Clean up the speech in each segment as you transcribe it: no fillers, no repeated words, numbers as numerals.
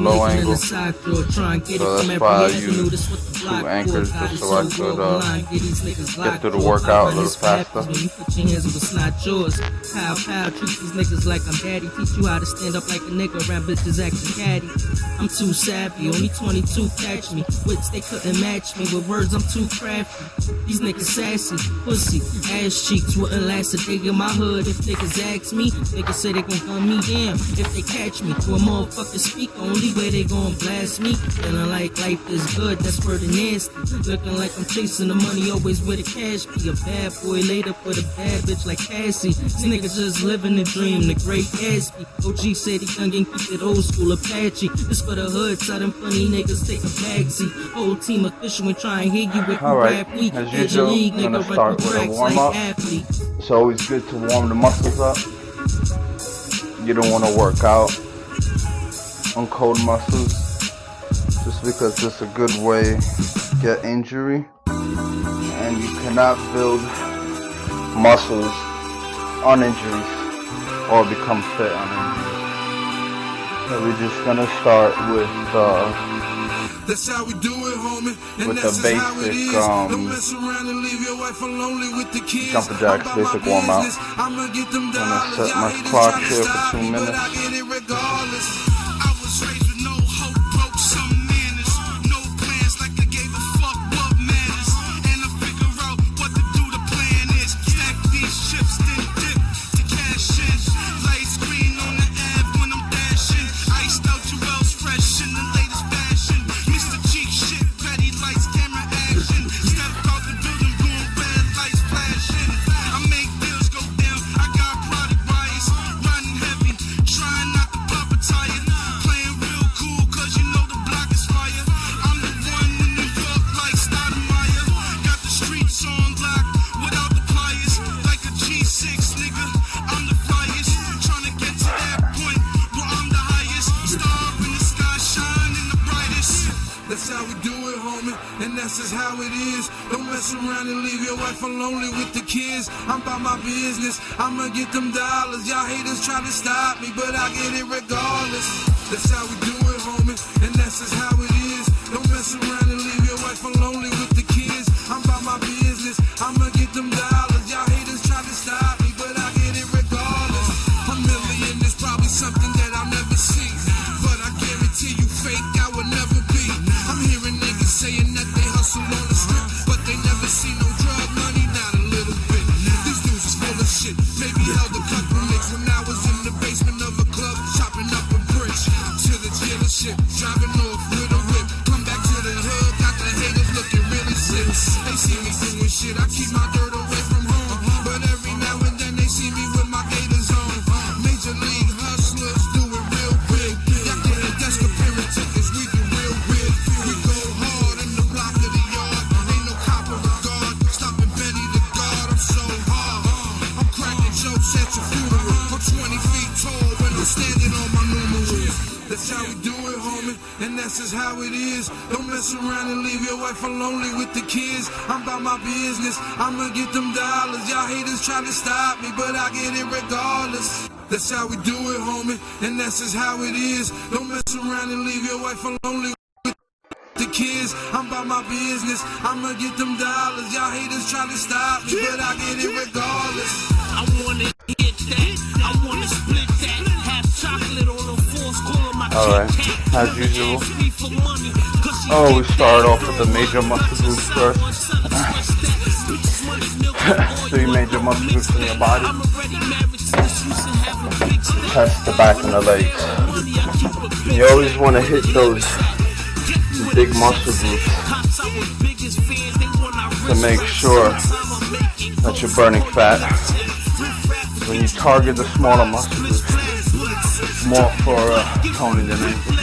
low angle, so that's why I use 2 anchors just so I could get through the workout a little faster. When you put your hands on what's not yours. Pow, treat these niggas like I'm daddy. Teach you how to stand up like a nigga around bitches acting catty. I'm too savvy, only 22 catch me. Wits, they couldn't match me. With words, I'm too crafty. These niggas sassy, pussy, ass cheeks wouldn't last a day in my hood if niggas ask me. Niggas say they gon' gun me down if they catch me. When motherfuckers speak, only way they gon' blast me. Feeling like life is good, that's word of nasty. Looking like I'm chasing the money, always with a cash. Be a bad boy, laid up with a bad bitch like Cassie. These niggas just living the dream, the great Gatsby. OG said he gon' keep it old school Apache. This for the hood, so them funny niggas take a backseat. Whole team official and try and hit you with Alright, rap week. as usual, I'm gonna start with a warm up. It's always good to warm the muscles up. You don't want to work out on cold muscles just because it's a good way to get injury, and you cannot build muscles on injuries or become fit on injuries. So we're just gonna start with that's how we do it, homie. With the basic jumping jacks, basic warm up. I'm gonna set my clock here for 2 minutes. I'm about my business, I'ma get them dollars. Y'all haters try to stop me, but I get it regardless. That's how we do it, homie, and that's just how it is. Don't mess around and leave your wife alone with the kids. I'm about my business, I'ma get them dollars. Y'all haters try to stop me, but I get it regardless. A million is probably something that I'll never see, but I guarantee you fake I would never be. I'm hearing niggas saying that they hustle on the strip, but they never see no drug money, not a little bit. Shit, maybe held a couple licks when I was in the basement of a club, chopping up a bridge to the dealership, driving off with a whip. Come back to the hood, got the haters looking really sick. They see me doing shit, I keep my dirt away from home, but every now and then they see me with my gators on. Major league hustlers do it real big. Y'all getting desk appearance tickets, we do real big. We go hard in the block of the yard, ain't no copper regard. Stopping Benny the guard, I'm so hard. Jokes at your funeral. I'm 20 feet tall when I'm standing on my numerals. That's how we do it, homie, and that's just how it is. Don't mess around and leave your wife alone with the kids. I'm about my business, I'ma get them dollars. Y'all haters try to stop me, but I get it regardless. That's how we do it, homie, and that's just how it is. Don't mess around and leave your wife alone with the kids. I'm about my business, I'ma get them dollars. Y'all haters try to stop me, but I get it regardless. I wanna hit that, I wanna split that, have chocolate on the force, call my Alright, as usual. Oh, we start off with the major muscle groups first. 3 major muscle groups in your body. Chest, the back, and the legs. You always want to hit those big muscle groups to make sure that you're burning fat. When you target the smaller muscle groups, it's more for toning than anything.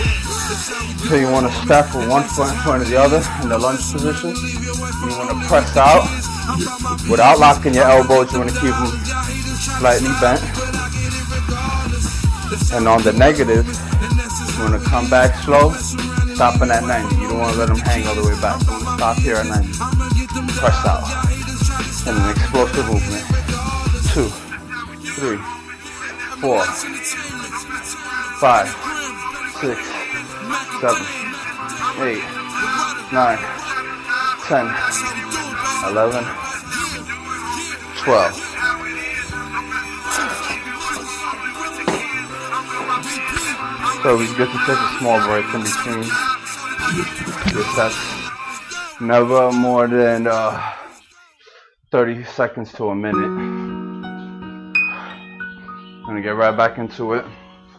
So you want to step with one foot in front of the other in the lunge position. You want to press out without locking your elbows. You want to keep them slightly bent. And on the negative, you want to come back slow, stopping at 90. You don't want to let them hang all the way back. You want to stop here at 90. Press out. And an explosive movement. 2, 3, 4, 5, 6, 7, 8, 9, 10, 11, 12. So it's good to take a small break in between your sets. Never more than 30 seconds to a minute. Gonna get right back into it.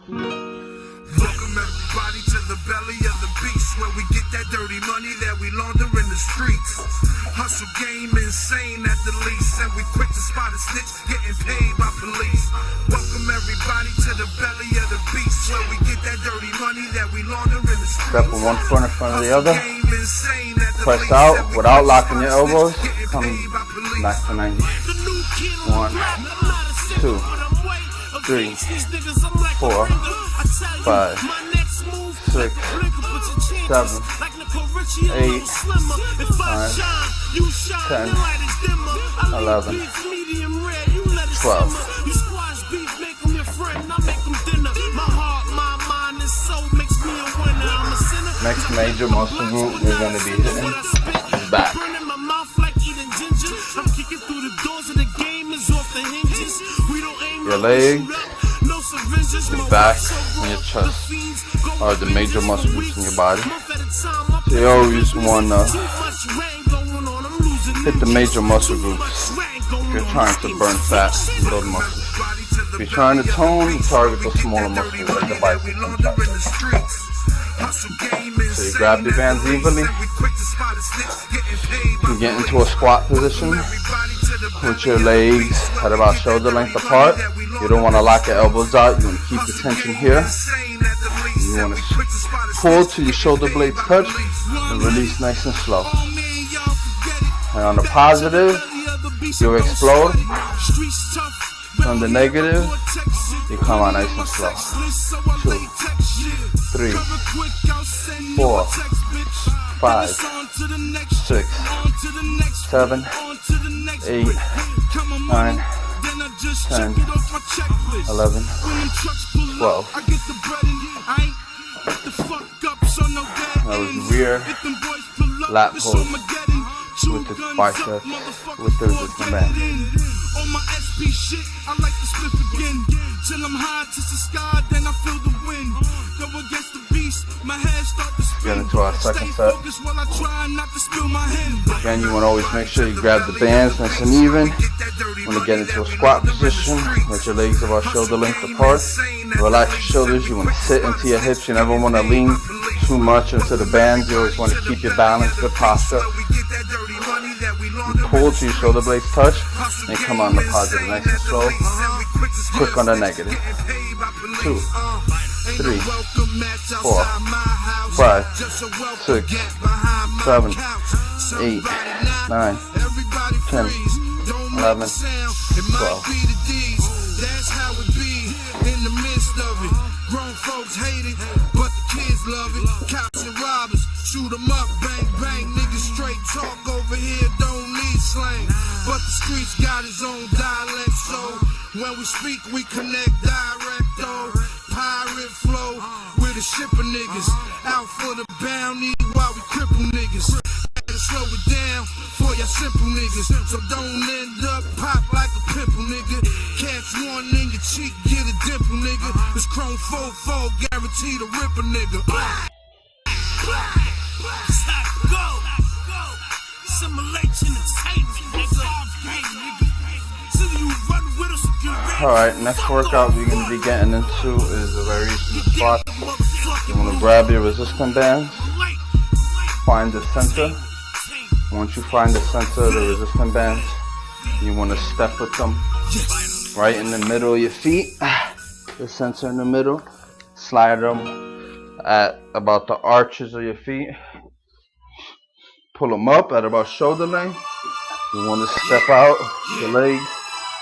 Welcome everybody to the belly of the beast, where we get that dirty money that we launder in the streets. Hustle game insane at the least, and we quick to spot a snitch getting paid by police. Welcome everybody to the belly of the beast, where we get that dirty money that we launder in the streets. Step with one foot in front of the other. Press out without locking your elbows. Come back to 90. 1, 2, 3, 4, 5, 6, 7, 8, 9, 10, 11, 12. Next major muscle group we're going to be hitting is back. Your legs, your back, and your chest are the major muscle groups in your body. So you always want to hit the major muscle groups if you're trying to burn fat and build muscles. If you're trying to tone, target the smaller muscles like the biceps and triceps. So you grab your bands evenly. You get into a squat position with your legs at about shoulder length apart. You don't want to lock your elbows out. You want to keep the tension here. You want to pull till your shoulder blades touch and release nice and slow. And on the positive, you explode. On the negative, you come out nice and slow. 2, 3, 4, 5, 6, 7, 8, 9, 10, 11, 12. That was rear lat pose with the biceps with the resistance band. On my SP shit, I like to split again. Till I'm high, touch the sky, then I feel the wind. Go against the beast, my head start to spin. Get into our second set. Again, you want to always make sure you grab the bands nice and even. When you get into a squat position, with your legs about shoulder length apart. Relax your shoulders, you want to sit into your hips. You never want to lean too much into the bands. You always want to keep your balance, good posture. You pull till your shoulder blades touch, and come on the positive, nice and slow. Quick on the negative. 2, 3, 4, 5, 6, 7, 8, 9, 10, 11, 12. That's how it be in the midst of it. Grown folks hate it, but the kids love it. Cops and robbers, shoot 'em up, bang, bang. Niggas straight talk over here, don't need slang. But the streets got his own dialect, so when we speak, we connect direct, though. Pirate flow, with the shipper niggas. Out for the bounty while we cripple niggas. Slow it down for your simple niggas, so don't end up pop like a pimple nigga. Catch one in your cheek, get a dimple nigga. This chrome 4-4 guarantee to rip a nigga. Alright, next workout we're going to be getting into is a variation of squats. You want to grab your resistance bands, find the center. Once you find the center of the resistance bands, you want to step with them right in the middle of your feet. The center in the middle. Slide them at about the arches of your feet. Pull them up at about shoulder length. You want to step out your legs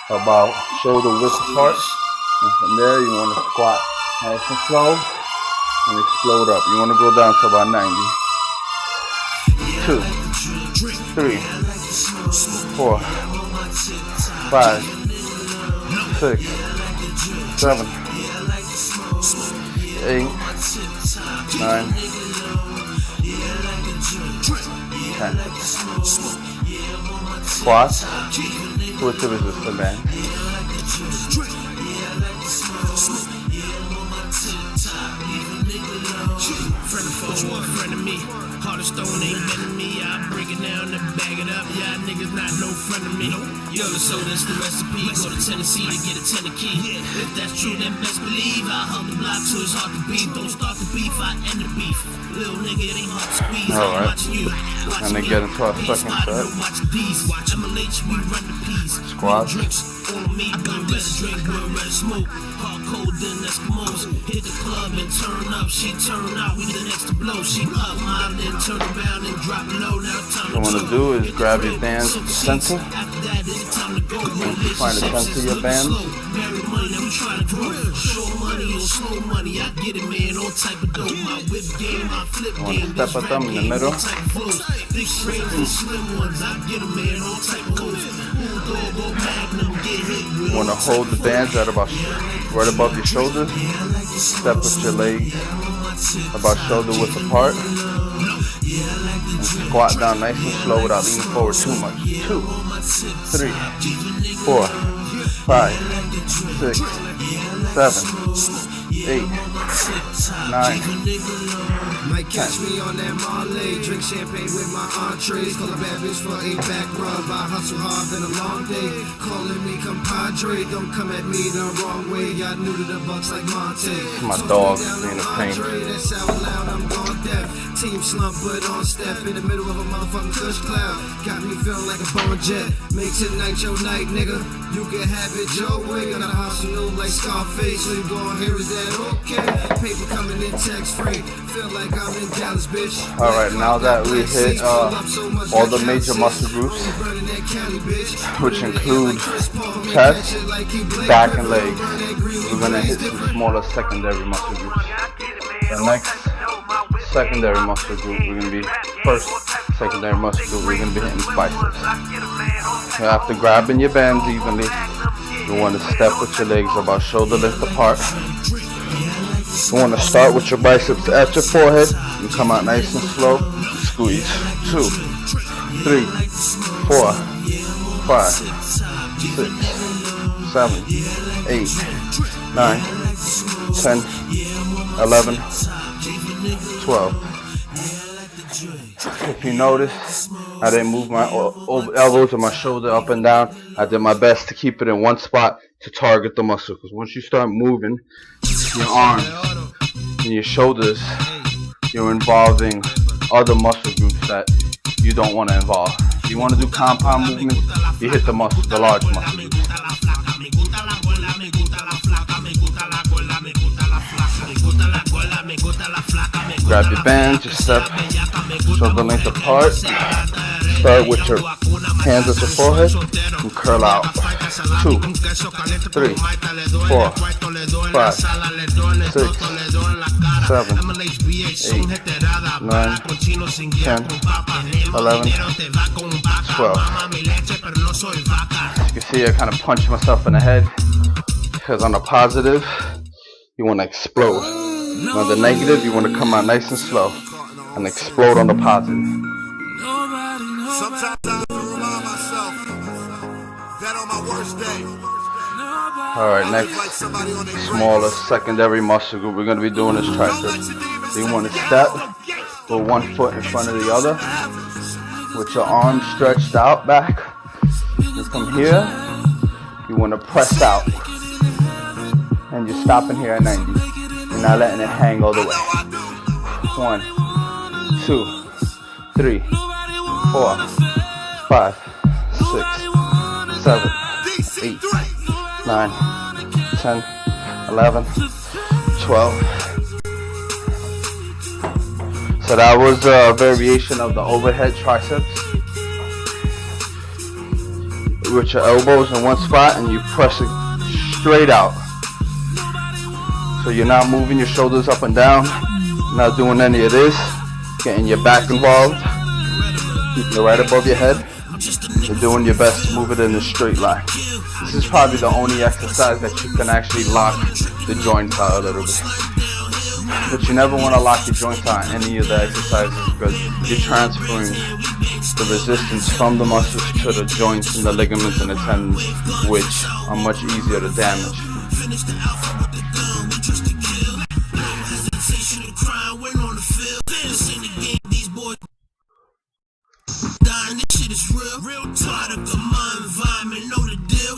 about shoulder width apart. And from there, you want to squat nice and slow and explode up. You want to go down to about 90. 2, 3, 4, 5, 6, 7, 8, 9, 10. Squats with the resistance band. Friend of foe, you a friend of me. Heart of stone ain't been to me. I break it down and bag it up. Yeah, niggas not no friend of me. Yo, so that's the recipe. Go to Tennessee to get a tenner key. If that's true, then best believe I held the block so it's hard to beat. Don't start the beef, I end the beef. Little nigga, it ain't hard to squeeze. Alright. Watching you. And then get into our second set. Watch these. Watch MLH, we run the piece. Squats. Drinks on me. I got red drink, red smoke. Hard cold than Eskimos. Hit the club and turn up. She turn out. We the next to blow. She up mine, then turn around and drop low. Now time What you want to do is grab your bands to the center. Once you find the center of your band, you want to step at them in the middle. You want to hold the bands at about right above your shoulders. Step with your legs about shoulder width apart. And squat down nice and slow without leaning forward too much. 2, 3, 4, 5, 6, 7, 8, 9. Might catch me on that Marley, drink champagne with my entrees. Call a bad bitch for a back rub. I hustle hard, been a long day. Calling me compadre, don't come at me the wrong way. Y'all new to the Bucks like Monte. My dog being a pain. That sound loud, I'm gone deaf. Team slump, but on step in the middle of a motherfucking cush cloud. Got me feeling like a bone jet. Make tonight your night, nigga. You can have it your way. Got a house you know like Scarface. So you gon' hear is that okay? Paper coming in text free. Feel like I'm in Dallas, bitch. Alright, now that we hit all the major muscle groups, which include chest, back, and legs, we're gonna hit some smaller secondary muscle groups. The next secondary muscle group, we're gonna be first secondary muscle group, we're gonna be hitting biceps. You have to grab in your bands evenly. You want to step with your legs about shoulder length apart. You want to start with your biceps at your forehead and come out nice and slow. Squeeze. 2, 3, 4, 5, 6, 7, 8, 9, 10, 11, 12. If you notice, I didn't move my elbows or my shoulder up and down. I did my best to keep it in one spot to target the muscle. Because once you start moving your arms and your shoulders, you're involving other muscle groups that you don't want to involve. If you want to do compound movements, you hit the large muscle groups. Grab your bands, just step shoulder length apart. Start with your hands at your forehead and curl out. 2, 3, 4, 5, 6, 7, 8, 9, 10, 11, 12. You can see I kind of punched myself in the head because on the positive, you want to explode. On the negative, you want to come out nice and slow and explode on the positive. Sometimes I have to remind myself that on my worst day. Alright, next smaller secondary muscle group we're going to be doing is triceps. So you want to step with one foot in front of the other with your arms stretched out back. And from here, you want to press out. And you're stopping here at 90. You're not letting it hang all the way. 1, 2, 3, 4, 5, 6, 7, 8, 9, 10, 11, 12. So that was a variation of the overhead triceps. With your elbows in one spot and you press it straight out. So you're not moving your shoulders up and down, not doing any of this, getting your back involved, keeping it right above your head. You're doing your best to move it in a straight line. This is probably the only exercise that you can actually lock the joints out a little bit. But you never want to lock your joints on any of the exercises because you're transferring the resistance from the muscles to the joints and the ligaments and the tendons, which are much easier to damage. Dying, this shit is real. Product of my environment, know the deal.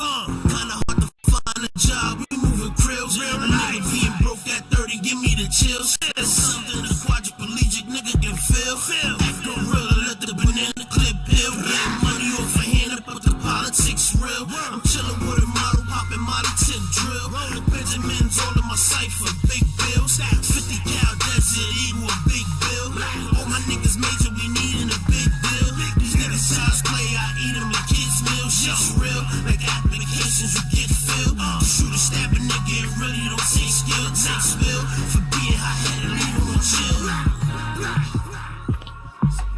Kinda hard to find a job, we moving krills. A nigga being broke at 30, give me the chills. That's something a quadriplegic nigga can feel. Act gorilla, let the banana clip pill. Get money off a hand up, but the politics real. I'm chillin' with a model, poppin' Molly tip drill. The Benjamins all in my cipher, big bills. 50 cal desert eagle, a big bill. All my niggas major, we needin' a big deal. These niggas child's play, I eat them like kids meal. Shit's real, like applications you get filled. Shoot a stab a nigga, it really don't take skill, take spill. For being hot-headed, leave him on chill.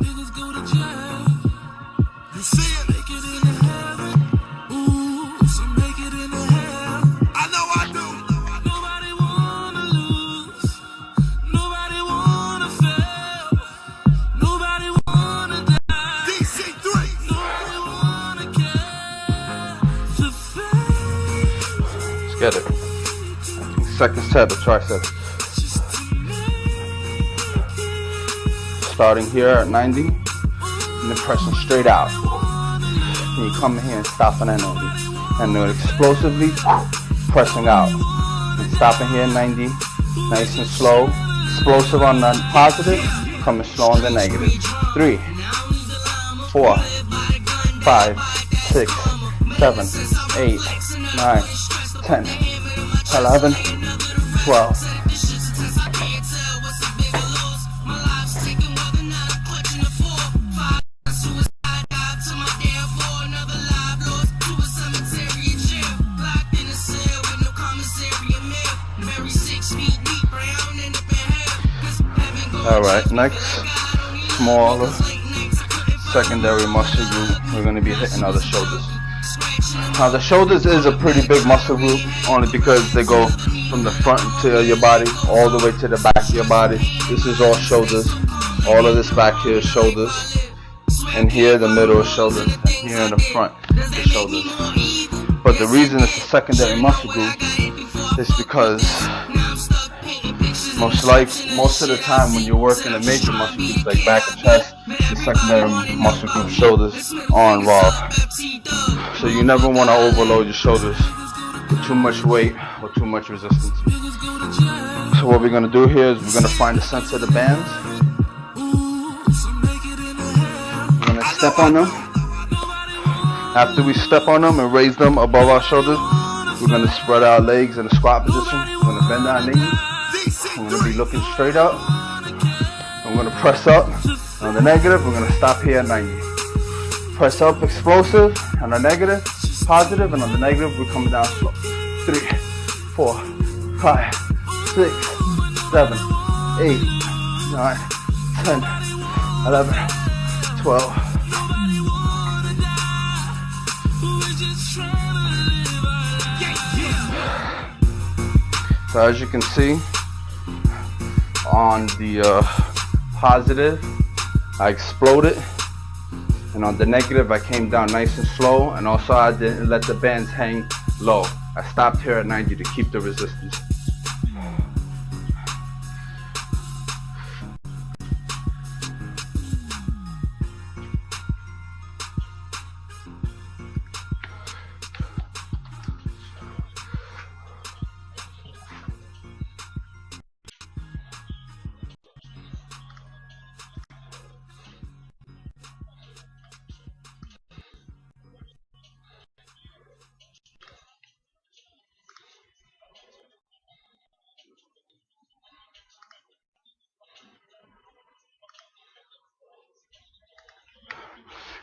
Niggas go to jail. You see it? Make it into heaven. Ooh, so make it into hell. I know I do. Nobody wanna lose. Nobody wanna fail. Nobody wanna die. DC3. Nobody wanna care. To fail. Let's get it. Second set of triceps. Starting here at 90 and then pressing straight out. And you come in here and stopping at 90. And then explosively pressing out. And stopping here at 90. Nice and slow. Explosive on the positive. Coming slow on the negative. 3, 4, 5, 6, 7, 8, 9, 10, 11, 12. Alright, next, smaller secondary muscle group, we're going to be hitting on the shoulders. Now the shoulders is a pretty big muscle group, only because they go from the front to your body, all the way to the back of your body. This is all shoulders. All of this back here is shoulders. And here the middle is shoulders. And here in the front is shoulders. But the reason it's a secondary muscle group is because most of the time when you're working a major muscle groups like back and chest, the secondary muscle group shoulders are involved. So you never want to overload your shoulders with too much weight or too much resistance. So what we're going to do here is we're going to find the center of the bands. We're going to step on them. After we step on them and raise them above our shoulders, we're going to spread our legs in a squat position. We're going to bend our knees. We're going to be looking straight up. I'm going to press up. On the negative, we're going to stop here at 90. Press up, explosive. On the negative, positive. And on the negative, we're coming down slow. 3, 4, 5, 6, 7, 8, 9, 10, 11, 12. So as you can see, on the positive, I exploded, and on the negative, I came down nice and slow, and also I didn't let the bands hang low. I stopped here at 90 to keep the resistance.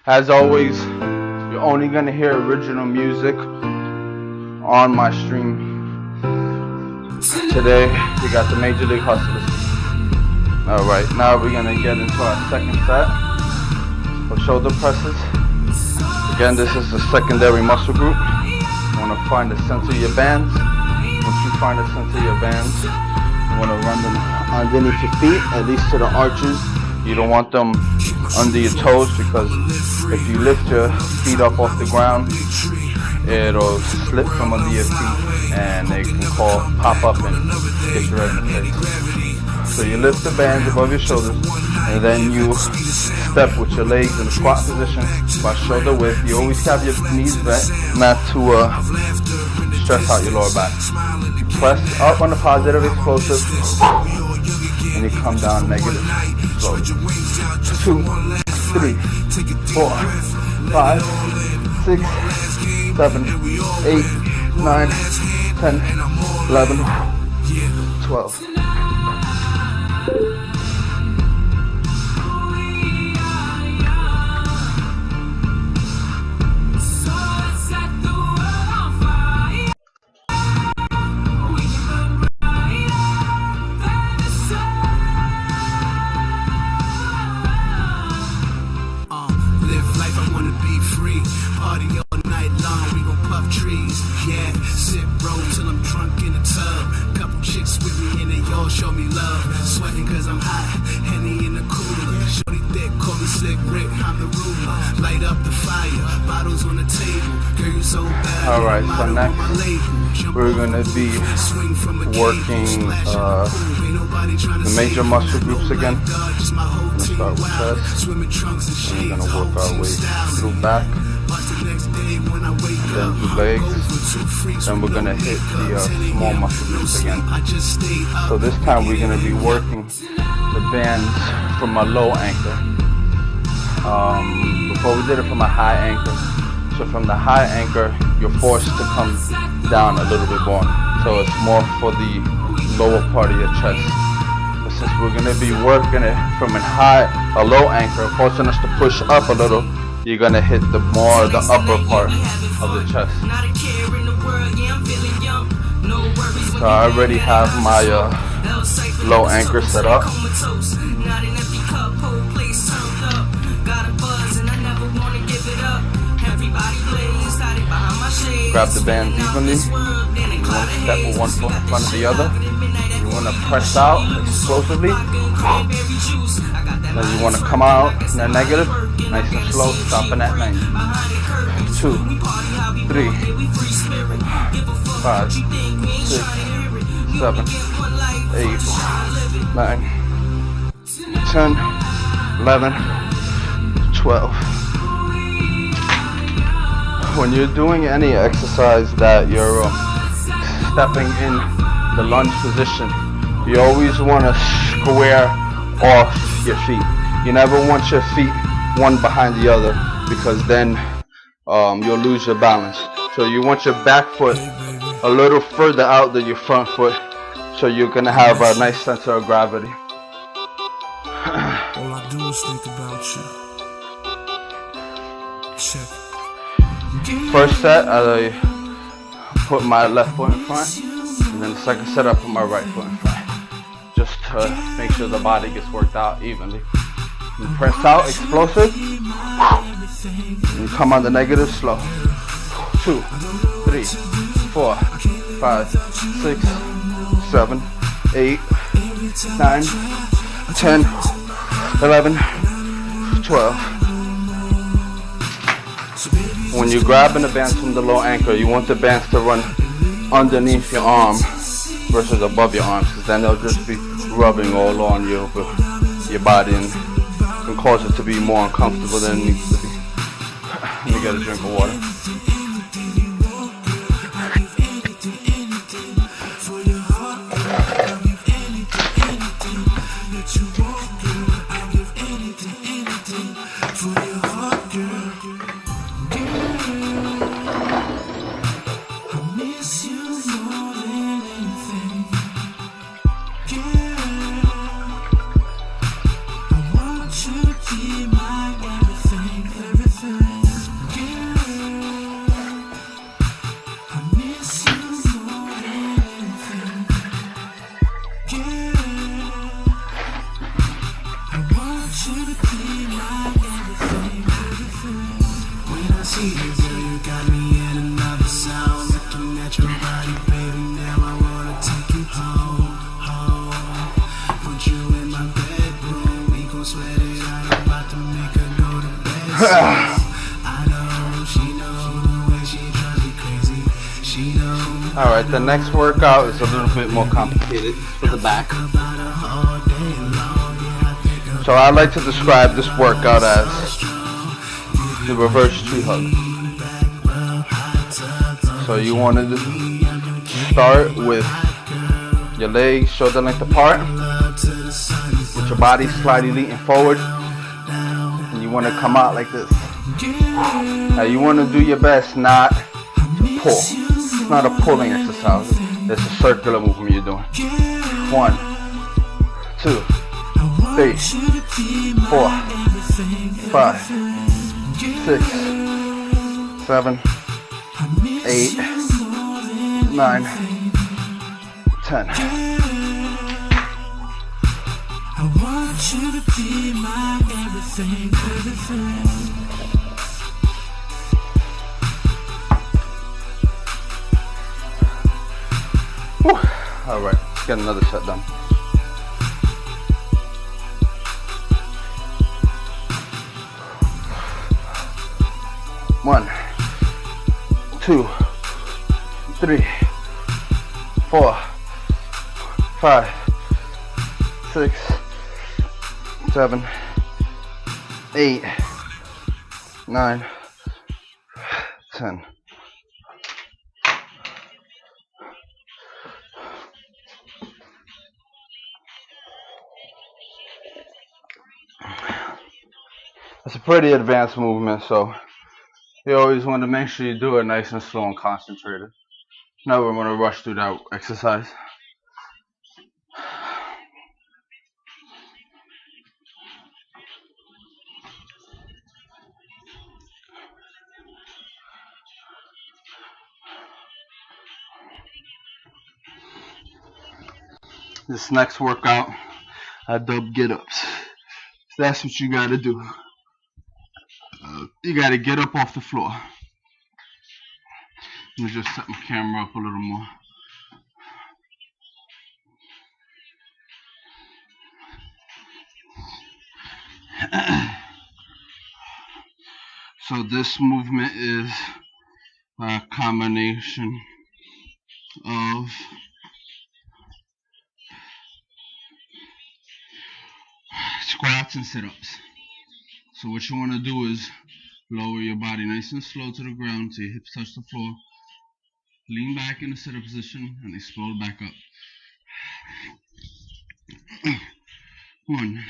As always, you're only gonna hear original music on my stream. Today, we got the Major League Hustlers. Alright, now we're gonna get into our second set of shoulder presses. Again, this is the secondary muscle group. You wanna find the center of your bands. Once you find the center of your bands, you wanna run them underneath your feet, at least to the arches. You don't want them under your toes, because if you lift your feet up off the ground, it'll slip from under your feet and it can pop up and get you right in the face. So you lift the bands above your shoulders, and then you step with your legs in the squat position by shoulder width. You always have your knees bent, not to stress out your lower back. Press up on the positive explosive, and you come down negative slowly. 2, 3, 4, 5, 6, 7, 8, 9, 10, 11, 12. Show me love, sweating cause I'm hot, Henny in the cooler, shorty thick, call me Slick Rick, I'm the ruler, light up the fire, bottles on the table, girl you so bad. Alright, so next we're gonna be working the major muscle groups again. We're gonna start with chest, and we're gonna work our way through back, then to legs, then we're gonna hit the small muscle groups again. So this time we're gonna be working the bands from a low anchor. Before we did it from a high anchor. So from the high anchor, you're forced to come down a little bit more. So it's more for the lower part of your chest. But since we're gonna be working it from a low anchor, forcing us to push up a little, you're gonna hit the upper part of the chest. So I already have my low anchor set up. Grab the bands evenly. You want to step with one foot in front of the other. You want to press out explosively. Then you want to come out in a negative, nice and slow, stopping at 90. 2, 3, 5, 6, 7, 8, 9, 10, 11, 12. When you're doing any exercise that you're stepping in the lunge position, you always want to square off your feet. You never want your feet one behind the other, because then you'll lose your balance. So you want your back foot a little further out than your front foot, so you're gonna have a nice center of gravity. All I do is think about you. Check. First set, I put my left foot in front, and then the second set I put my right foot in front, just to make sure the body gets worked out evenly. You press out, explosive, and you come on the negative, slow. 2, 3, 4, 5, 6, 7, 8, 9, 10, 11, 12. When you're grabbing the bands from the low anchor, you want the bands to run underneath your arm versus above your arms, because then they'll just be rubbing all on your body and can cause it to be more uncomfortable than it needs to be. Let me get a drink of water. Alright, the next workout is a little bit more complicated for the back. So I like to describe this workout as the reverse tree hug. So you want to start with your legs shoulder length apart, with your body slightly leaning forward, and you want to come out like this. Now you want to do your best not to pull. It's not a pulling exercise. It's a circular movement you're doing. 1, 2, 3, 4, 5, 6, 7, 8, 9, 10. I want you to be my everything, everything. Alright, let's get another set done. One, 2, 3, 4, 5, 6, 7, 8, 9, 10. It's a pretty advanced movement, so you always want to make sure you do it nice and slow and concentrated. Never want to rush through that exercise. This next workout, I dub get-ups. So that's what you gotta do. You gotta get up off the floor. Let me just set my camera up a little more. So this movement is a combination of squats and sit-ups. So what you want to do is lower your body nice and slow to the ground till your hips touch the floor. Lean back in the sit-up position and explode back up. 1,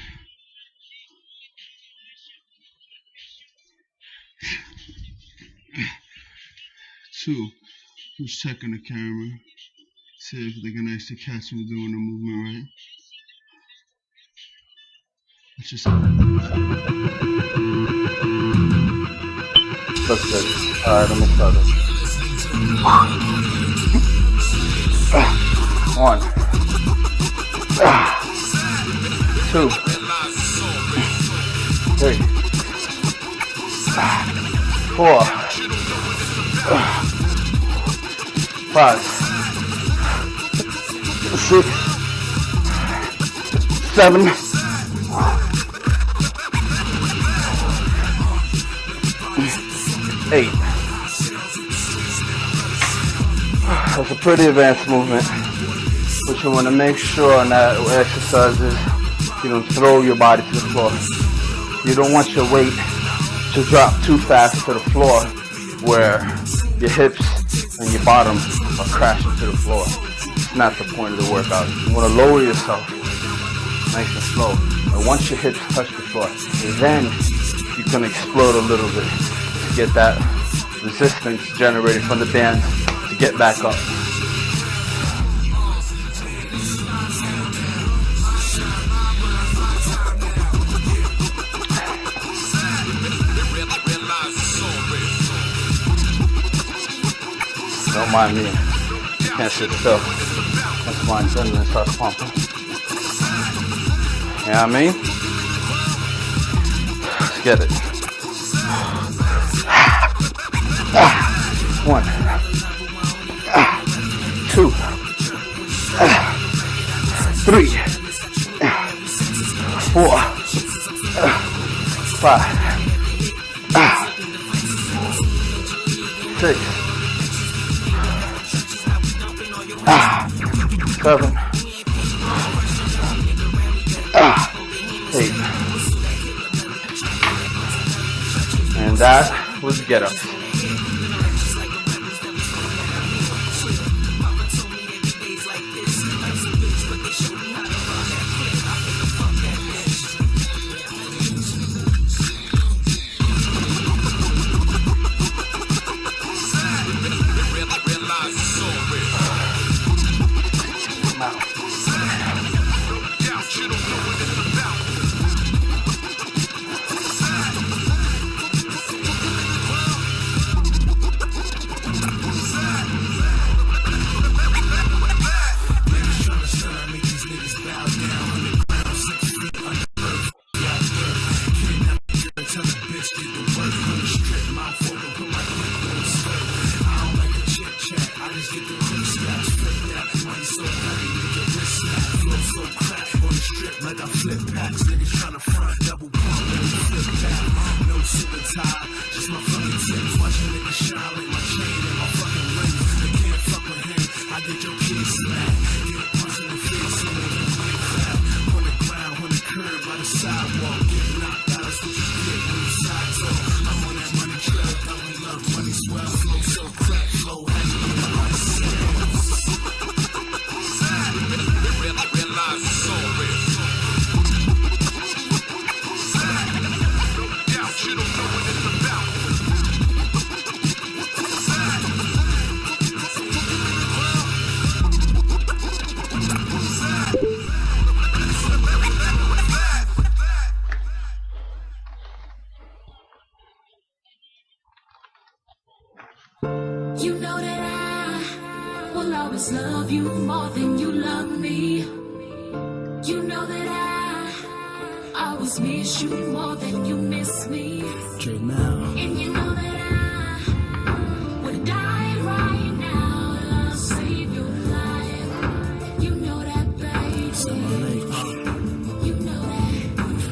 2. Just checking the camera. See if they can actually catch me doing the movement right. That's just looks good. Alright, let me start it. 1, 2, 3, 4, 5, 6, 7, 8. That's a pretty advanced movement, but you want to make sure on that exercises you don't throw your body to the floor. You don't want your weight to drop too fast to the floor where your hips and your bottom are crashing to the floor. It's not the point of the workout. You want to lower yourself nice and slow, and once your hips touch the floor, then you can explode a little bit to get that resistance generated from the bands to get back up. Don't mind me. Can't sit still. That's my adrenaline starts pumping. You know what I mean? Let's get it. 1, 2, 3, 4, 5, 6, 7, 8. And that was get up. You know that I will always love you more than you love me. You know that I always miss you more than you miss me. And you know that I would die right now to save your life. You know that, baby. You know that.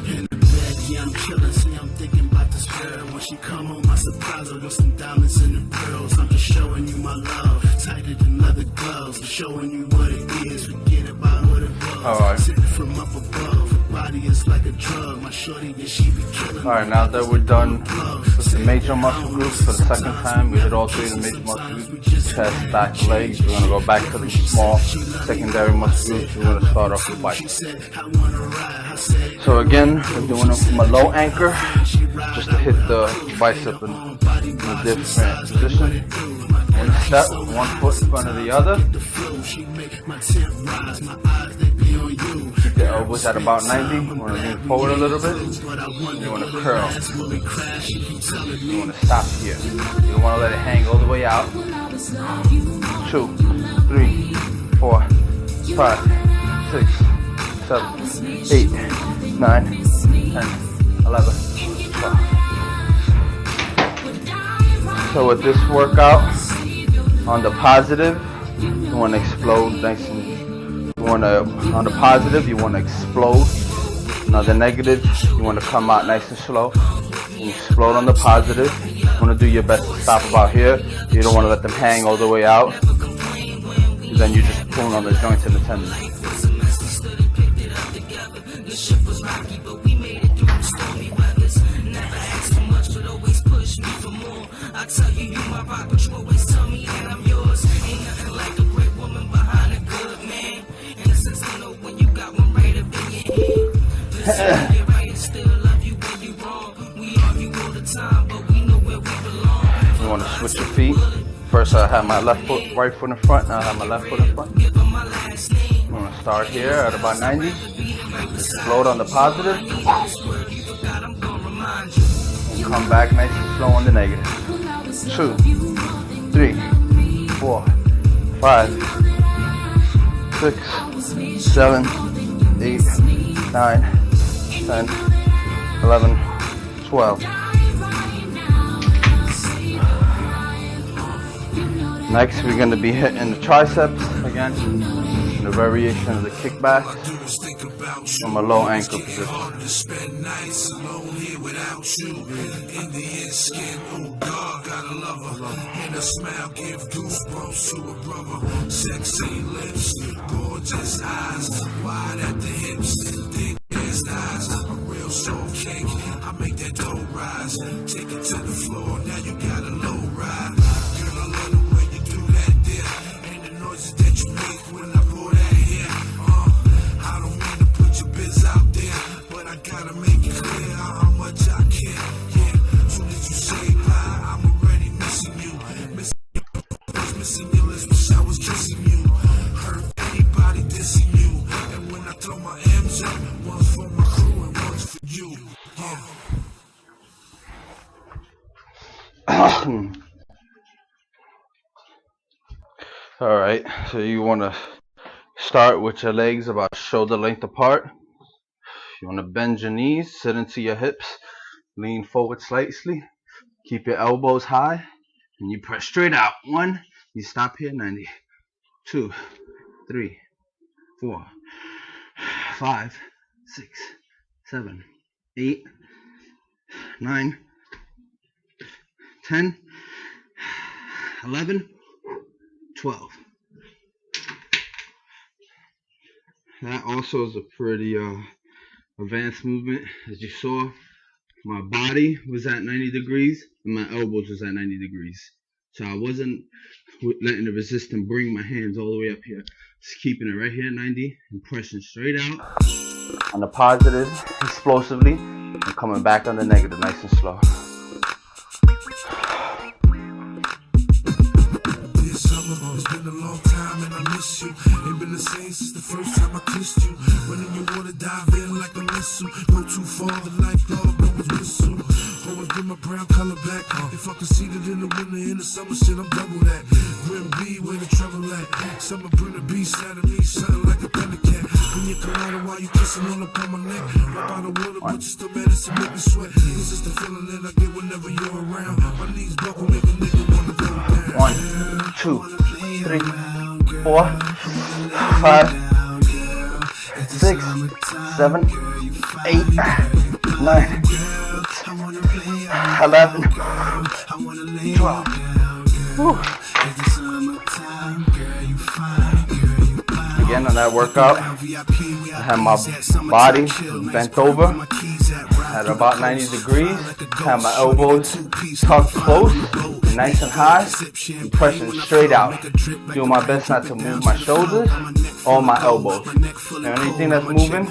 In the bed, yeah, I'm chillin', see, I'm thinking about this girl. When she come home, I surprise her with some diamonds in the pearls. I'm just showing you my love, tighter than leather gloves. I'm showing you what it is, forget about what it was. Alright. Sitting from up above, her body is like a drug. My shorty, yeah, she be killing. Alright, now that we're done with the major muscle groups for the second time, we did all 3 of the major muscle groups, chest, back, legs. We're going to go back to the small secondary muscle groups. We're going to start off with biceps. So again, we're doing it from a low anchor, just to hit the bicep in a different position. One step, 1 foot in front of the other. Keep the elbows at about 90. You want to lean forward a little bit. You want to curl. You want to stop here. You don't want to let it hang all the way out. 2, 3, 4, 5, 6, 7, 8, 9, 10, 11, 12. So with this workout, on the positive, you want to explode nice and, on the positive, you want to explode. Now the negative, you want to come out nice and slow. You explode on the positive. You want to do your best to stop about here. You don't want to let them hang all the way out. Then you just pull on the joints and the tendons. I tell you, you my rock, but you always tell me that I'm yours. Ain't nothing like a great woman behind a good man. In a sense, I know when you got one right up in your hand. Listen, you're right, and still love you when you wrong. We argue all the time, but we know where we belong. You want to switch your feet. First, I have my left foot, right foot in front. Now I have my left foot in front. I'm going to start here at about 90. Explode on the positive. Come back nice and slow on the negative. 2, 3, 4, 5, 6, 7, 8, 9, 10, 11, 12. Next, we're going to be hitting the triceps again. The variation of the kickback. from a low ankle position. Harder to spend nights alone here without you. Indian skin, oh God, gotta love her. And a smile give goosebumps to a brother. Sexy lips, gorgeous eyes, wide at the hips, thick ass thighs. A real soul cake, I make that dough rise. Take it to the floor, now you got a low ride. Girl, I love the way you do that there. And the noises that you make when I pour that here. I don't mean to put your biz out there, but I gotta make it clear how much I care. Yeah, soon as you say bye, I'm already missing you. Missing your lips, wish I was kissing you. Hurt anybody dissing you. And when I throw my M's up, one's for my crew and one's for you. Alright, so you want to start with your legs about shoulder length apart. You want to bend your knees, sit into your hips, lean forward slightly, keep your elbows high, and you press straight out. 1, you stop here, 90. 2, 3, 4, 5, 6, 7, 8, 9, 10, 11, 12. That also is a pretty advanced movement. As you saw, my body was at 90 degrees and my elbows was at 90 degrees. So I wasn't letting the resistance bring my hands all the way up here. Just keeping it right here at 90 and pressing straight out on the positive explosively and coming back on the negative nice and slow. It's been a long time and I miss you. Ain't been the same since the first time I kissed you. When in your water, dive in like a missile. Go too far, the lifeguard always whistle. Always been my brown color back. If I could see it in the winter, in the summer, shit, I'm double that. Grim B, where the trouble at? Summer bring the beast out of me, something like a thundercat. When you come out while you kissing all up on my neck. Right by the water, but you still manage to make me sweat. This is the feeling that I get whenever you're around. My knees buckle, make a nigga wanna go down. 1, 2, 3, 4, 5, 6, 7, 8, 9, 11, 12. Whew. Again on that workout, I had my body bent over at about 90 degrees, had my elbows tucked close, nice and high, and pressing straight out. Doing my best not to move my shoulders or my elbows. And anything that's moving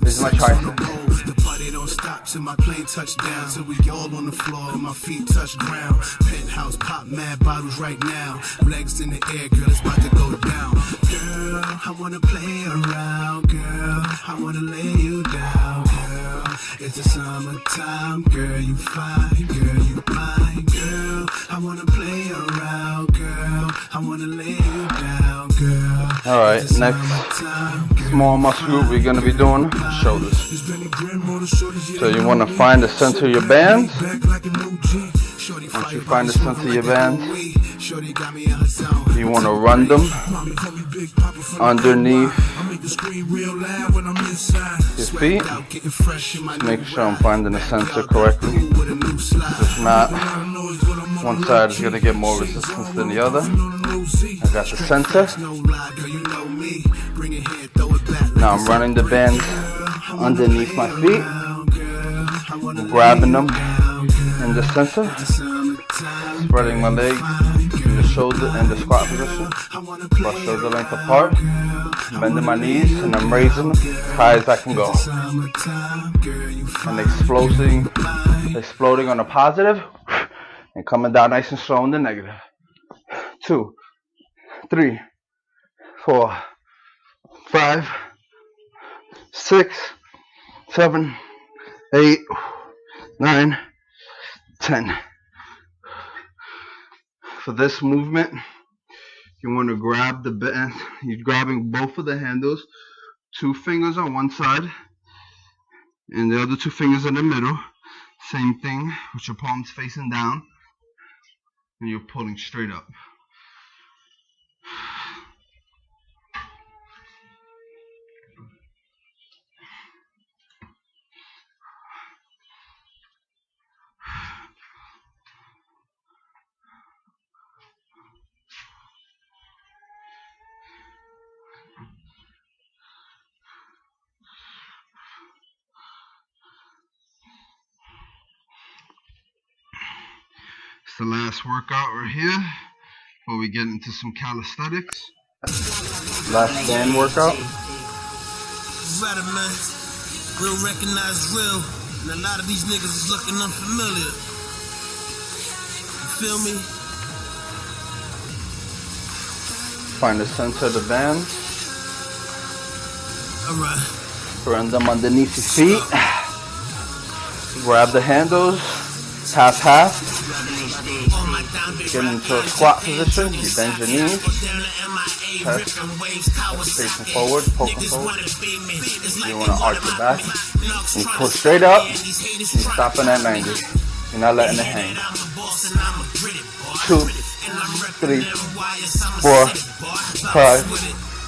is my triceps. The party don't stop till my plane touch down. Till we all on the floor and my feet touch ground. Penthouse pop mad bottles right now. Legs in the air, girl, it's about to go down. Girl, I wanna play around. Girl, I wanna lay you down. Girl, it's the summertime. Girl, you fine. Girl, you fine. Girl, I wanna play around. Girl, I wanna lay you down. Girl, alright, next small muscle group we're gonna be doing shoulders. So you want to find the center of your bands. Once you find the center of your bands, you want to run them underneath your feet. Just make sure I'm finding the center correctly. If not, one side is going to get more resistance than the other. I got the center. Now I'm running the bands underneath my feet. I'm grabbing them in the center, spreading my legs in the shoulder and the squat position, about shoulder length apart, bending my knees, and I'm raising them as high as I can go. And exploding on the positive, and coming down nice and slow on the negative. 2, 3, 4, 5, 6, 7, 8, 9, 10. For this movement, you want to grab the band. You're grabbing both of the handles, 2 fingers on one side, and the other 2 fingers in the middle. Same thing with your palms facing down, and you're pulling straight up. the last workout right here before we get into some calisthenics. Last stand workout. Better, man. Real recognize real. And a lot of these niggas is looking unfamiliar. You feel me? Find the center of the band. Alright. Bring them underneath your feet. Grab the handles. Half. Get into a squat position. You bend your knees. Chest. Facing forward. Poking forward. You want to arch your back. You pull straight up. You stopping at 90. You're not letting it hang. 2, 3, 4, 5,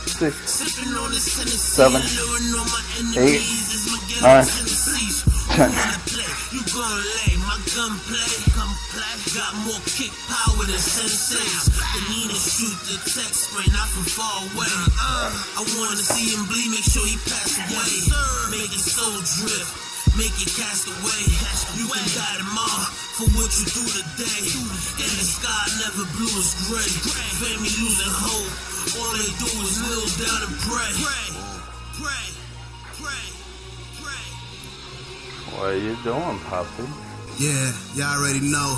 6, 7, 8, 9, 10. You gon' lay my gunplay, got more kick power than senseis. The need to shoot the text spray, not from far away. I wanna see him bleed, make sure he pass away. Make it soul drift, make it cast away. You can got him all for what you do today. And the sky never blue is gray. Family losing hope, all they do is kneel down and pray. Pray. What are you doing, Poppy? Yeah, y'all already know.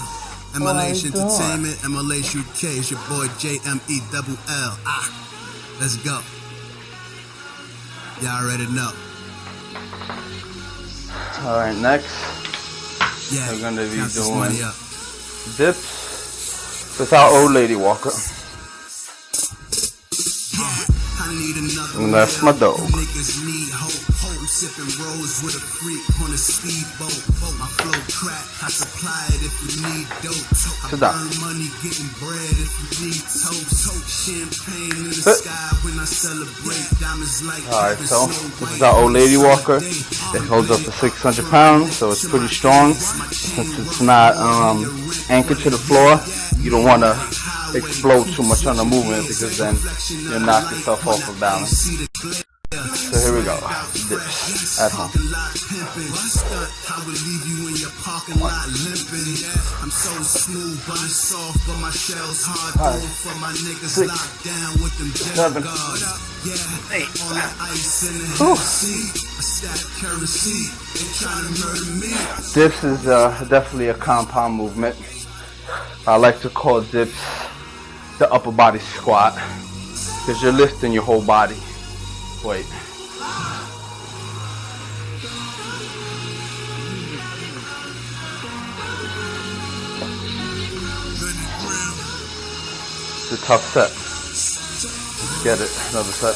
MLH Entertainment, MLH UK. It's your boy JMELL. Let's go. Y'all already know. Alright, next Yeah, we're gonna be count this doing money up. dips without old lady walker. I need another And that's my dog. Niggas need hope. I'm sipping rose with a freak on a speedboat. My flow crack, I supply it if you need dope. I Sit down. burn money getting bread if you need toast. Champagne in the sky when I celebrate. Diamonds like Alright, so this is our old lady walker. It holds up to 600 pounds, so it's pretty strong. Since it's not anchored to the floor, you don't want to explode too much on the movement because then you'll knock yourself off of balance. So here we go. Dips at home. I would leave you in your parking lot limping. I'm so smooth, but I'm soft, but my shell's hard. Going for my niggas locked down with them 7, guards. 8. On the ice in the Hennessy. I stack currency. They trying to murder me. Dips is definitely a compound movement. I like to call dips the upper body squat because you're lifting your whole body. Wait. It's a tough set. Let's get it. Another set.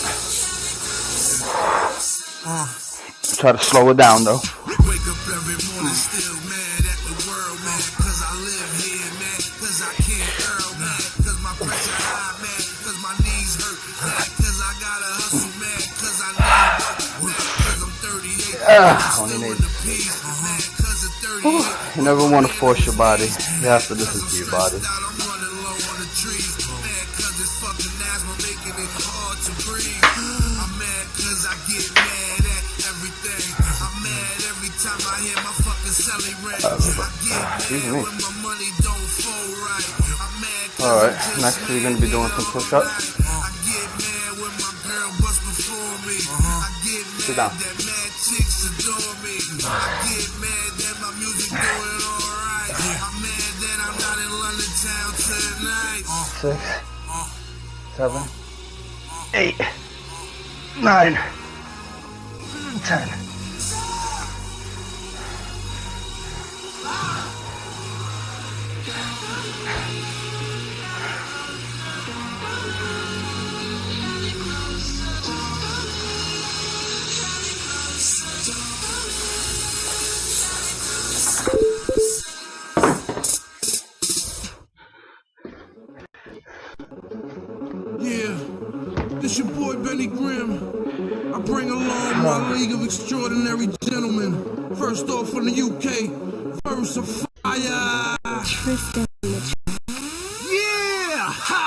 Try to slow it down though. Wake up every morning still mad at the world, man. Cause I live here, man. Cause I can't earn, man. Cause my pressure high, man. Cause my knees hurt, man. Cause I gotta hustle, man. Cause I need work, cause I'm 38. Only need. The peace, man. Cause of 38. You never want to force your body. You have to listen to your body. I'm running low on the trees, man. Cause this fucking asthma making it hard to breathe. I'm mad cause I get mad at everything. I'm mad every time I hear my fucking celly ring. I get mad when my money don't fall right. I'm mad cause Alright, next we're going to be doing some push-ups. I get mad when my girl bust before me. I get Sit mad down. that mad chicks adore me. I get mad that my music doing alright. I'm mad that I'm not in London town tonight. 6, 7, 8, 9, 10. Yeah, this your boy Benny Grimm. I bring along my league of extraordinary gentlemen. First off from the UK, Verse of Fire. Yeah! Ha!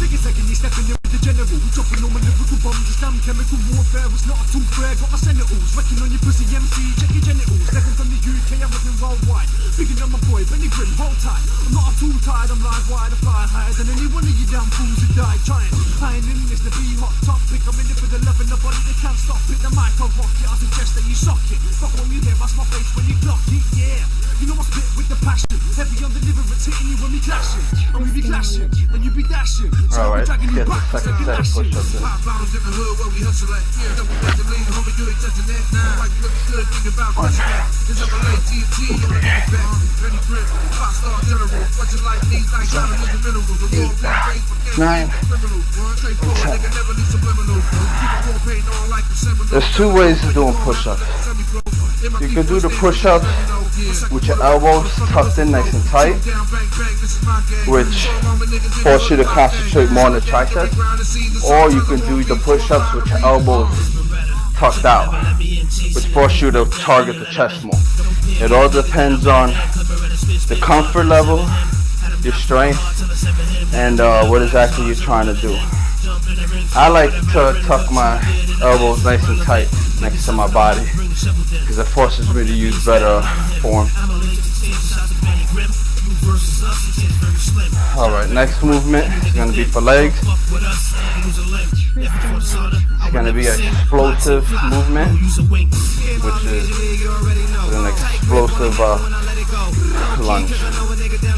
Take a second, you stepping in with the general. Dropping on my lyrical bombs, Islam chemical warfare was not a tool fair. Got my sentinels, wrecking on your pussy MC, check your genitals. Second from the UK, I'm living worldwide. Bigging on my boy, Benny Grimm, hold tight. I'm not past my face when you clock it, yeah. You know I spit with the passion. Heavy on the deliverance, hitting you when we clashing. And we be clashing, and you be dashing. So Alright, I'm dragging you get the back, second so set of push-ups in. Pop bottles in the hood where we hustle at. Yeah, don't let the lean, homie, you ain't touching that. Nah, like you looking good, think about crushing that. It's up a late TNT on the back. Penny Grip, 5-star general. What you like, these like diamonds and minerals. The war paid for criminals. One straight forward, nigga never leave subliminals. Keep a war paid on like the Seminoles. There's two ways of doing push-ups. You can do the push-ups with your elbows tucked in nice and tight, which force you to concentrate more on the triceps, or you can do the push-ups with your elbows tucked out, which force you to target the chest more. It all depends on the comfort level, your strength, and what exactly you're trying to do. I like to tuck my elbows nice and tight next to my body because it forces me to use better form. Alright, next movement is going to be for legs. It's going to be an explosive movement, which is an explosive lunge.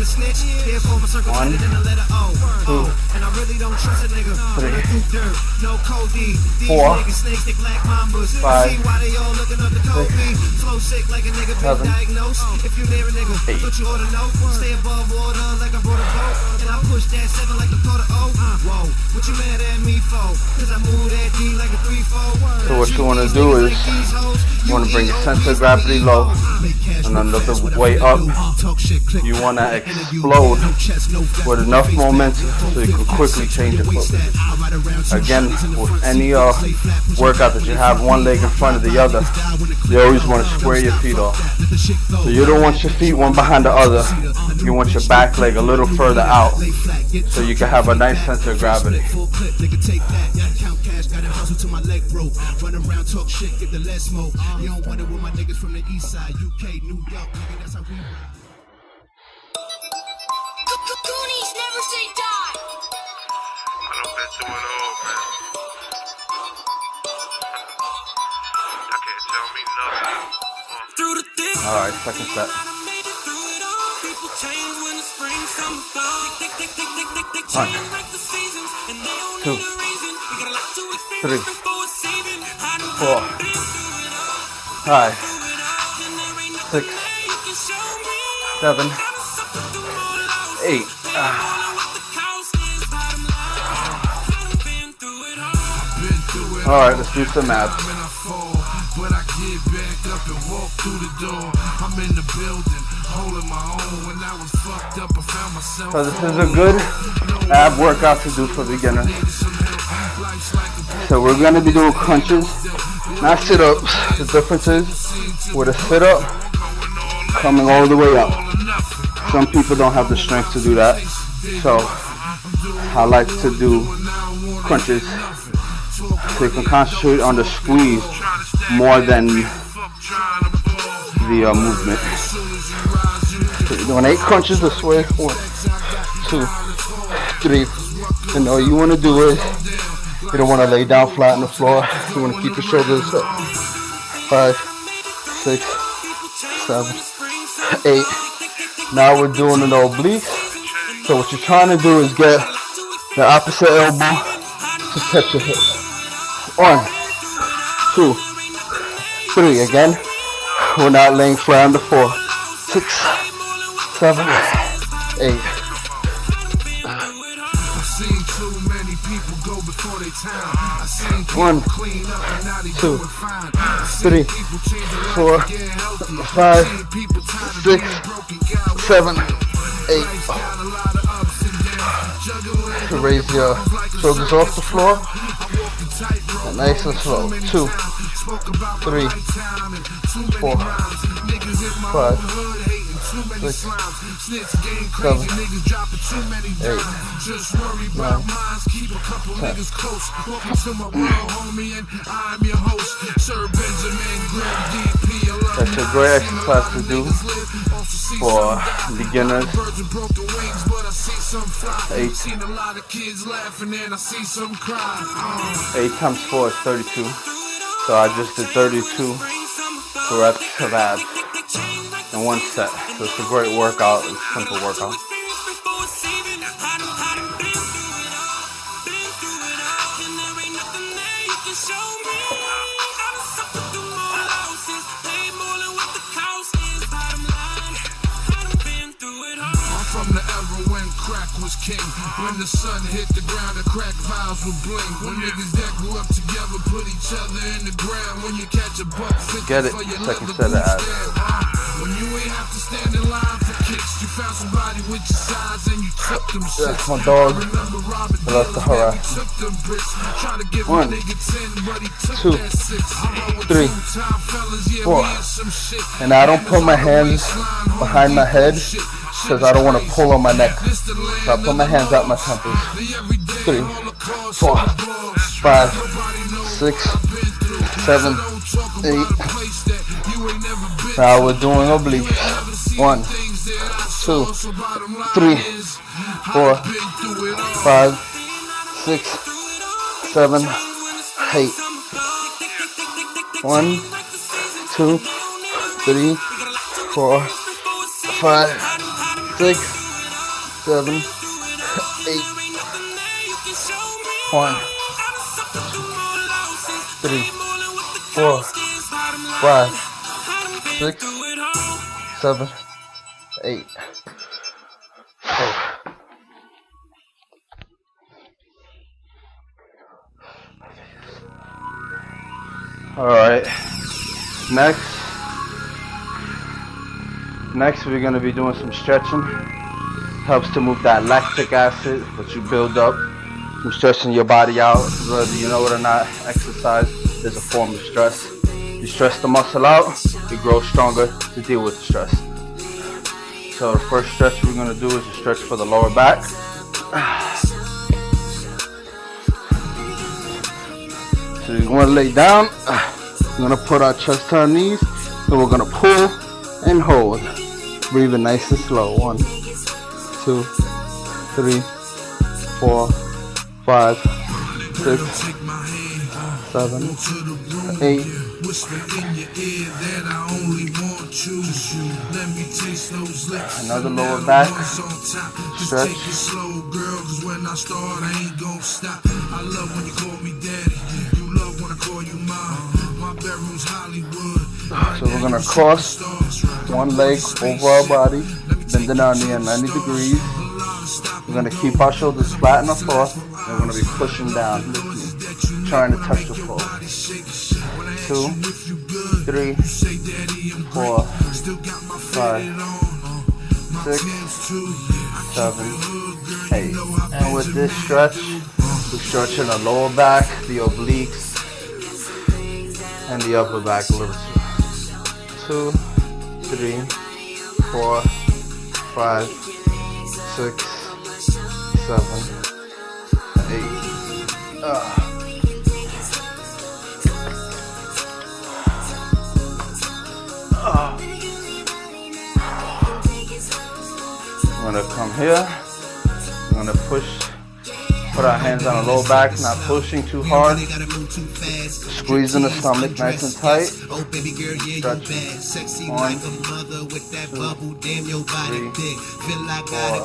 1, 2, 3, 4, 5, 6, 7, 8. So what you want to do is you want to bring your center of gravity low and another way up. You want to explode with enough momentum so you can quickly change your focus. Again, with any workout that you have one leg in front of the other, you always want to square your feet off. So you don't want your feet one behind the other. You want your back leg a little further out so you can have a nice center of gravity. Goonies never say die. I've been through it all, man. I can't tell me nothing. Alright, second set. 1, 2, 3, 4, 5, 6, 7, 8. Alright, let's do some abs. But I get back up and walk through the door. I'm in the building, holding my own. When I was fucked up, I found myself. So this is a good ab workout to do for beginners. So we're going to be doing crunches, not sit-ups. The difference is with a sit-up, coming all the way up. Some people don't have the strength to do that. So I like to do crunches so you can concentrate on the squeeze more than the movement. So you're doing 8 crunches this way. 1, 2, 3. And all you want to do is, you don't want to lay down flat on the floor. You want to keep your shoulders up. 5, 6, 7, 8. Now we're doing an oblique. So what you're trying to do is get the opposite elbow to touch your hip. 1, 2, 3. Again, we're not laying flat on the floor. 6, 7, 8. One, 2, 3, 4, 5, 6, 7, 8. To raise your shoulders off the floor. And nice and slow. 2, 3, 4, 5, 6, 7, 8, 9, 10. That's a great exercise to do for beginners. 8 times 4 is 32. So I just did 32 2 reps of abs in 1 set. So it's a great workout. It's a simple workout. From the era when crack was king, when the sun hit the ground, the crack vials would bling. When niggas that grew up together put each other in the ground. When you catch a buck, Get it. Second set of abs. When you ain't have to stand in line for kicks, you found somebody with your size and you took them shit. That's my dog. I love to harass. 1, 2, 3, 4. And I don't put my hands behind my head because I don't want to pull on my neck. So I put my hands out my temples. 3, 4, 5, 6, 7, 8. Now we're doing obliques. 1, 2, 3, 4, 5, 6, 7, 8. 1, 2, 3, 4, 5, 6, 7, 8. 1, 3, 4, 5, 6, 7, 8. Oh. All right. Next we're gonna be doing some stretching. Helps to move that lactic acid that you build up from stretching your body out. Whether you know it or not, exercise is a form of stress. You stress the muscle out, it grows stronger to deal with the stress. So the first stretch we're gonna do is a stretch for the lower back. So you're gonna lay down. We're gonna put our chest to our knees, and we're gonna pull and hold. Breathing nice and slow. 1, 2, 3, 4, 5, 6, 7, 8. Another lower back stretch. So we're gonna cross one leg over our body, bending our knee at 90 degrees. We're gonna keep our shoulders flat on the floor, and we're gonna be pushing down, trying to touch the floor. 2, 3, 4, 5, 6, 7, 8. And with this stretch, we're stretching the lower back, the obliques, and the upper back a little too. 2, 3, 4, 5, 6, 7, 8. I'm gonna come here. I'm gonna push. Put our hands on the lower back, not pushing too hard. Squeezing the stomach nice and tight. Stretch. 1, 2, 3, 4,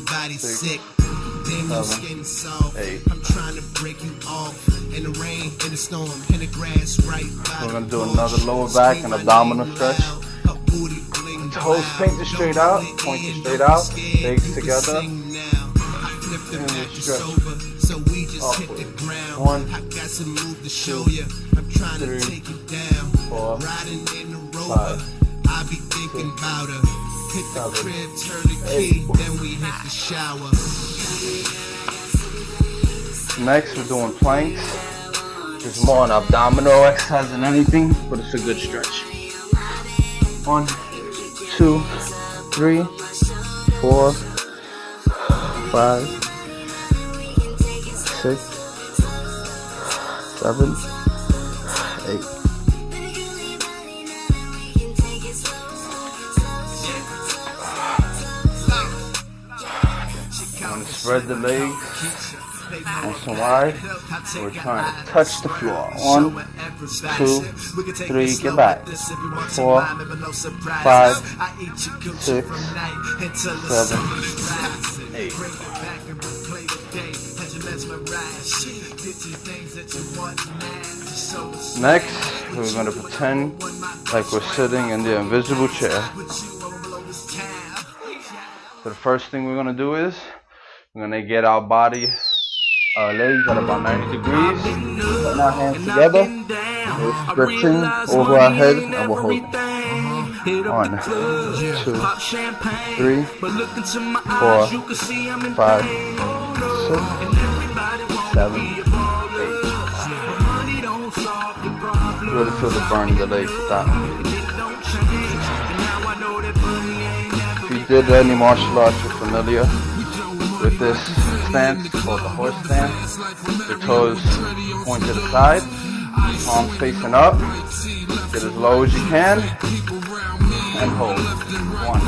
5, 6, 7, 8. I'm trying to break you off in the rain, in the storm, in the grass, right by. We're gonna do another lower back and abdominal stretch. Toes pointed straight out, legs together. And we stretch upward. 1, 2, 3, 4, 5, 6, 7, 8. Next, we're doing planks. It's more an abdominal exercise than anything, but it's a good stretch. 1, 2, 3, 4, 5, 6, 7, 8. I'm going to spread the legs nice and wide. We're trying to touch the floor. 1, 2, 3, get back. 4, 5, 6, 7, 8. Next, we're going to pretend like we're sitting in the invisible chair. So the first thing we're going to do is we're going to get our body, legs at about 90 degrees. Put our hands together. We're stretching over our head and we're holding. 1, 2, 3, 4, 5, 6, 7, 8. Really feel the burn in the legs with that. If you did any martial arts, you're familiar with this stance called the horse stance. Your toes point to the side, palms facing up, get as low as you can, and hold. 1,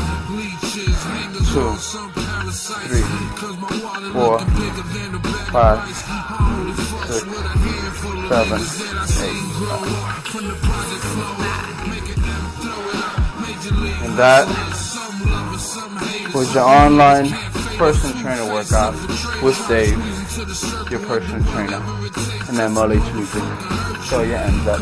2, 3, 4, 5, 6, 7, 8. And that was your online personal trainer workout with Dave, your personal trainer, and that MLH music. So your ends up.